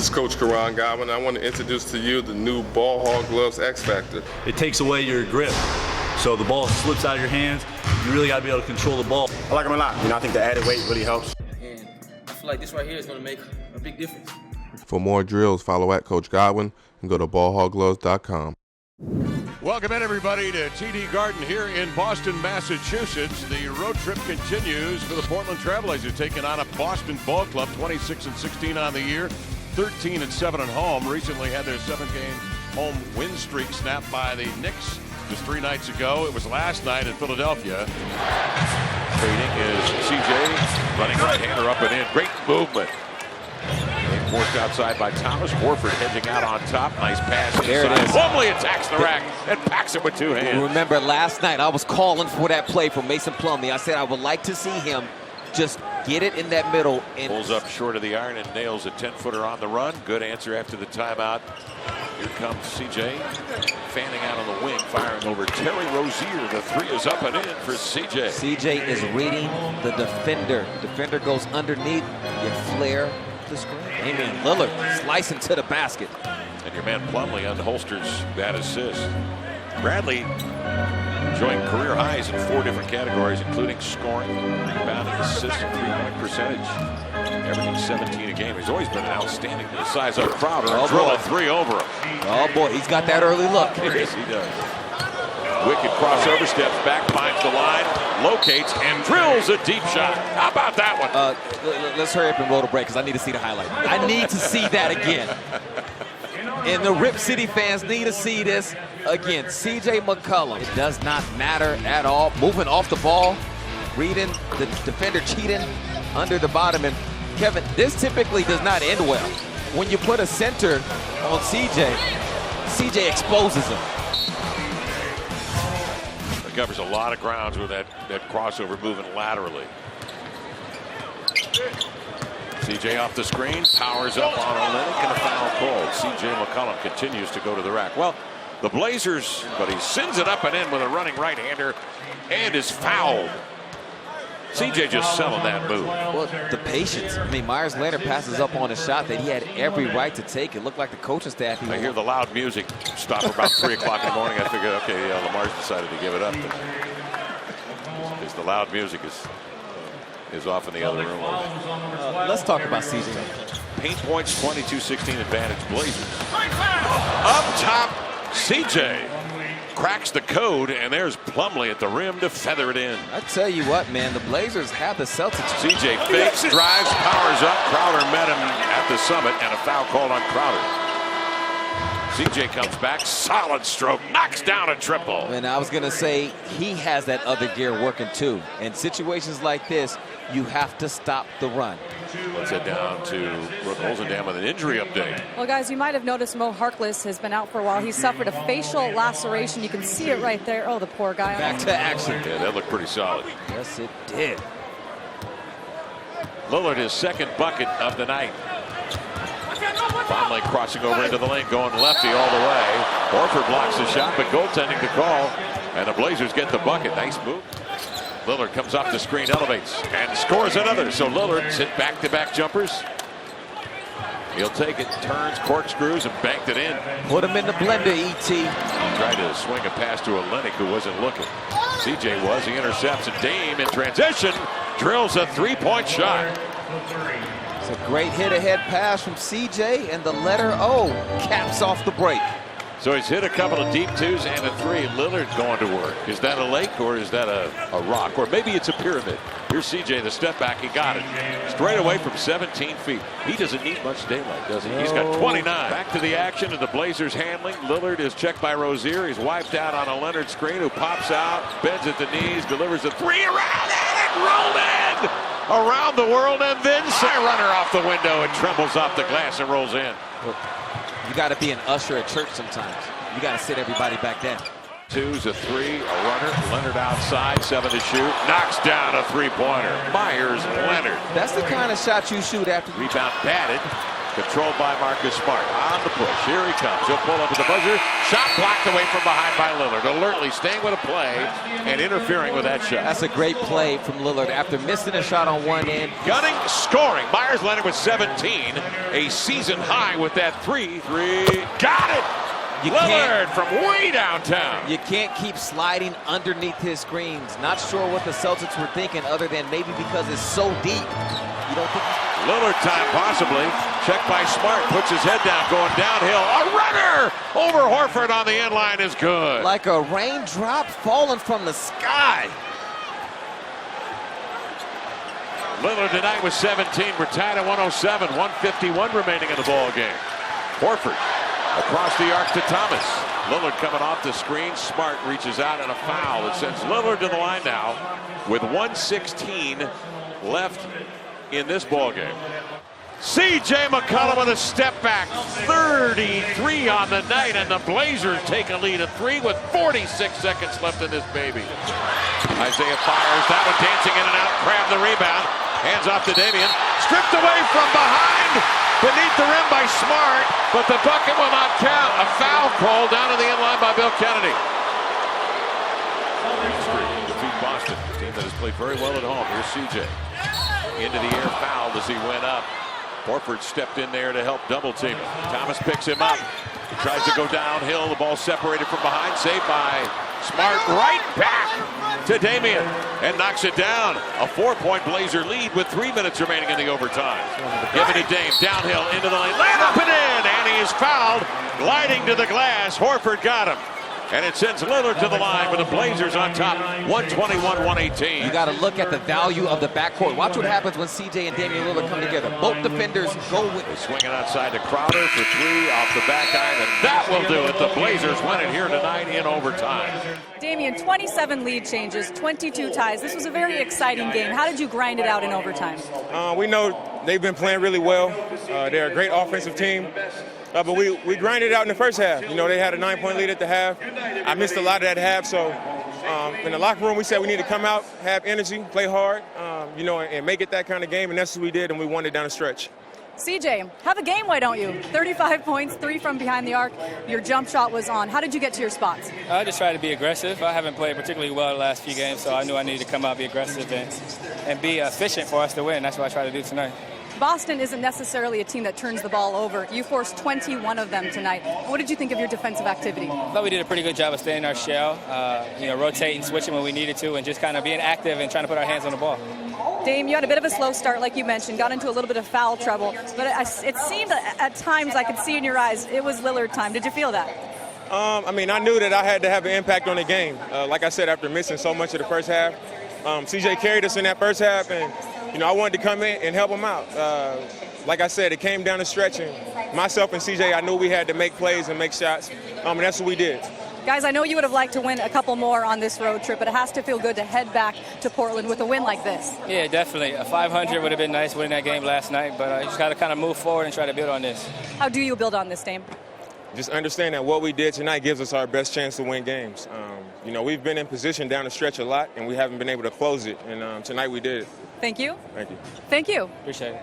is Coach Karan Godwin. I want to introduce to you the new Ball Hog Gloves X Factor. It takes away your grip, so the ball slips out of your hands. You really got to be able to control the ball. I like them a lot. I think the added weight really helps. And I feel like this right here is going to make a big difference. For more drills, follow at Coach Godwin and go to ballhoggloves.com. Welcome in, everybody, to TD Garden here in Boston, Massachusetts. The road trip continues for the Portland Trailblazers, taking on a Boston ball club, 26-16 on the year, 13-7 at home. Recently had their 7-game home win streak snapped by the Knicks just 3 nights ago. It was last night in Philadelphia. Trading is CJ, running right-hander up and in. Great movement. Forced outside by Thomas. Horford hedging out on top. Nice pass. There inside. it is. Plumlee attacks the rack and packs it with 2 hands. Remember last night I was calling for that play from Mason Plumlee. I said I would like to see him just get it in that middle. And pulls up short of the iron and nails a 10-footer on the run. Good answer after the timeout. Here comes CJ. Fanning out on the wing, firing over Terry Rozier. The 3 is up and in for CJ. CJ is reading the defender. Defender goes underneath. You flare the screen. Damian Lillard slicing to the basket. And your man Plumlee unholsters that assist. Bradley enjoying career highs in 4 different categories, including scoring, rebounding, assist, and 3-point percentage. Averaging 17 a game. He's always been an outstanding. The size up Crowder. Drill a 3 over him. Oh boy, he's got that early look. Yes, he does. Wicked crossover, steps back, finds the line, locates, and drills a deep shot. How about that one? Let's hurry up and roll the break because I need to see the highlight. I need to see that again. And the Rip City fans need to see this again. CJ McCollum. It does not matter at all. Moving off the ball, reading the defender, cheating under the bottom. And Kevin, this typically does not end well. When you put a center on CJ exposes him. Covers a lot of grounds with that crossover moving laterally. CJ off the screen, powers up on Olynyk, and a foul called. CJ McCollum continues to go to the rack. Well, the Blazers, but he sends it up and in with a running right-hander and is fouled. CJ just selling that move. Well, the patience. I mean, Myers Leonard passes up on a shot that he had every right to take. It looked like the coaching staff. I hear the loud music stop about 3 o'clock in the morning. I figured, okay, Lamar's decided to give it up. Because the loud music is off in the other room. Let's talk about CJ. Paint points, 22-16 advantage Blazers. Up top, CJ. Cracks the code, and there's Plumlee at the rim to feather it in. I tell you what, man, the Blazers have the Celtics. CJ fakes, drives, powers up. Crowder met him at the summit, and a foul called on Crowder. CJ comes back, solid stroke, knocks down a triple. And I was going to say, he has that other gear working too. In situations like this, you have to stop the run. Let's head down to Brooke Olzendam with an injury update. Well, guys, you might have noticed Mo Harkless has been out for a while. He suffered a facial laceration. You can see it right there. Oh, the poor guy. Back to action. Yeah, that looked pretty solid. Yes, it did. Lillard, his 2nd bucket of the night. Finally crossing over into the lane, going lefty all the way. Horford blocks the shot, but goaltending the call. And the Blazers get the bucket. Nice move. Lillard comes off the screen, elevates, and scores another. So Lillard's hit back-to-back jumpers. He'll take it, turns, corkscrews, and banked it in. Put him in the blender, E.T. Tried to swing a pass to Olynyk, who wasn't looking. CJ was. He intercepts, and Dame in transition drills a 3-point shot. It's a great hit-ahead pass from CJ, and the letter O caps off the break. So he's hit a couple of deep 2s and a 3. Lillard going to work. Is that a lake or is that a rock? Or maybe it's a pyramid. Here's CJ, the step back. He got it. Straight away from 17 feet. He doesn't need much daylight, does he? He's got 29. Back to the action of the Blazers handling. Lillard is checked by Rozier. He's wiped out on a Leonard screen, who pops out, bends at the knees, delivers a 3 around and rolled in. Around the world, and then side runner off the window. It trembles off the glass and rolls in. You got to be an usher at church sometimes. You got to sit everybody back down. 2's a 3, a runner. Leonard outside, 7 to shoot. Knocks down a 3-pointer. Myers Leonard. That's the kind of shot you shoot after. Rebound batted. Controlled by Marcus Smart. On the push. Here he comes. He'll pull up with the buzzer. Shot blocked away from behind by Lillard. Alertly staying with a play and interfering with that shot. That's a great play from Lillard after missing a shot on one end. Gunning, scoring. Myers Leonard with 17. A season high with that three. Got it! Lillard from way downtown. You can't keep sliding underneath his screens. Not sure what the Celtics were thinking other than maybe because it's so deep. You don't think Lillard time possibly. Checked by Smart. Puts his head down going downhill. A runner over Horford on the end line is good. like a raindrop falling from the sky. Lillard tonight with 17. We're tied at 107. 151 remaining in the ball game. Horford across the arc to Thomas. Lillard coming off the screen. Smart reaches out and a foul that sends Lillard to the line now with 1:16 left in this ball game. C.J. McCollum with a step back. 33 on the night, and the Blazers take a lead of 3 with 46 seconds left in this baby. Isaiah fires. That one dancing in and out. Grab the rebound. Hands off to Damian. Stripped away from behind. Beneath the rim by Smart, but the bucket will not count. A foul call down to the end line by Bill Kennedy. Defeat Boston, a team that has played very well at home. Here's C.J. Into the air, fouled as he went up. Horford stepped in there to help double team him. Thomas picks him up. Tries to go downhill. The ball separated from behind. Saved by Smart. Right back to Damian and knocks it down. A 4-point Blazer lead with 3 minutes remaining in the overtime. Giving it Dame downhill into the lane. Laid up and in. And he is fouled. Gliding to the glass. Horford got him. And it sends Lillard to the line with the Blazers on top, 121-118. You got to look at the value of the backcourt. Watch what happens when C.J. and Damian Lillard come together. Both defenders go with it. Swinging outside to Crowder for 3 off the back iron, and that will do it. The Blazers win it here tonight in overtime. Damian, 27 lead changes, 22 ties. This was a very exciting game. How did you grind it out in overtime? We know they've been playing really well. They're a great offensive team. But we grinded it out in the first half. You know, they had a 9-point lead at the half. I missed a lot of that half, so in the locker room we said we need to come out, have energy, play hard, you know, and make it that kind of game, and that's what we did, and we won it down the stretch. CJ, have a game, why don't you? 35 points, 3 from behind the arc. Your jump shot was on. How did you get to your spots? I just tried to be aggressive. I haven't played particularly well the last few games, so I knew I needed to come out, be aggressive, and be efficient for us to win. That's what I tried to do tonight. Boston isn't necessarily a team that turns the ball over. You forced 21 of them tonight. What did you think of your defensive activity? I thought we did a pretty good job of staying in our shell, you know, rotating, switching when we needed to, and just kind of being active and trying to put our hands on the ball. Dame, you had a bit of a slow start, like you mentioned, got into a little bit of foul trouble, but it seemed at times I could see in your eyes it was Lillard time. Did you feel that? I mean, I knew that I had to have an impact on the game. Like I said, after missing so much of the first half, CJ carried us in that first half, and you know, I wanted to come in and help him out. Like I said, it came down the stretch, and myself and CJ, I knew we had to make plays and make shots, and that's what we did. Guys, I know you would have liked to win a couple more on this road trip, but it has to feel good to head back to Portland with a win like this. Yeah, definitely. A 500 would have been nice winning that game last night, but you just got to kind of move forward and try to build on this. How do you build on this, Dame? Just understand that what we did tonight gives us our best chance to win games. You know, we've been in position down the stretch a lot, and we haven't been able to close it, and tonight we did it. Thank you. Thank you. Thank you. Appreciate it.